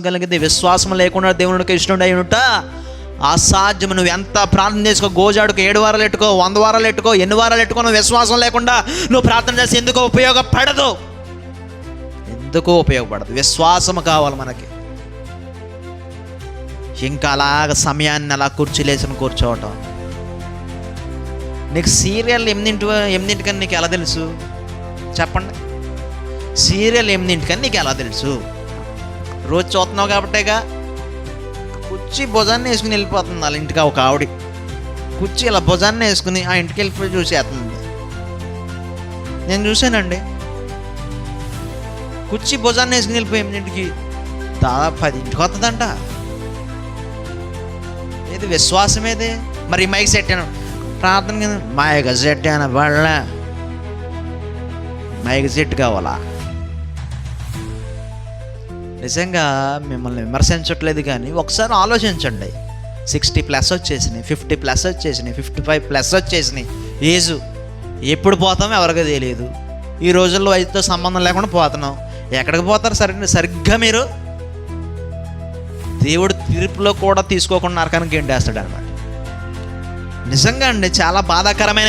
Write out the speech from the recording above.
కలిగితే విశ్వాసం లేకుండా దేవునికి ఇష్టం అయినట్ట అసాధ్యం. నువ్వు ఎంత ప్రార్థన చేసుకో, గోజాడుకు 7 వారాలు ఎట్టుకో, 100 వారాలు ఎట్టుకో, ఎన్ని వారాలు ఎట్టుకో, నువ్వు విశ్వాసం లేకుండా నువ్వు ప్రార్థన చేసి ఎందుకో ఉపయోగపడదు. ఎందుకో ఉపయోగపడదు. విశ్వాసం కావాలి మనకి. ఇంకా అలాగ సమయాన్ని అలా కుర్చీలేసుకుని కూర్చోవటం. నీకు సీరియల్ 8 నీకు ఎలా తెలుసు చెప్పండి? సీరియల్ 8 నీకు ఎలా తెలుసు? రోజు చూస్తున్నావు కాబట్టేగా. కుర్చీ భుజాన్ని వేసుకుని వెళ్ళిపోతుంది వాళ్ళ ఇంటికి. ఒక ఆవిడ కుర్చీ ఇలా భుజాన్ని వేసుకుని ఆ ఇంటికి వెళ్ళిపోయి చూసేస్తుంది. నేను చూశానండి. కుర్చీ భుజాన్ని వేసుకుని వెళ్ళిపోయి 8కి దాదాపు 10ంటికి వస్తుందంట. ఇది విశ్వాసమేదే. మరి మైక్ సెట్ అను ప్రార్థన మైక్ సెట్ అన వాళ్ళ మైక్ సెట్ కావాలా? నిజంగా మిమ్మల్ని విమర్శించట్లేదు, కానీ ఒకసారి ఆలోచించండి. 60+ వచ్చేసినాయి, 50+ వచ్చేసినాయి, 55+ వచ్చేసినాయి. ఏజు ఎప్పుడు పోతామో ఎవరికి తెలియదు. ఈ రోజుల్లో వయసుతో సంబంధం లేకుండా పోతున్నాం. ఎక్కడికి పోతారు? సరిగ్గా మీరు దేవుడు తీర్పులో కూడా తీసుకోకుండా నరకానికి గెంటేస్తాడు అనమాట. నిజంగా అండి, చాలా బాధాకరమైన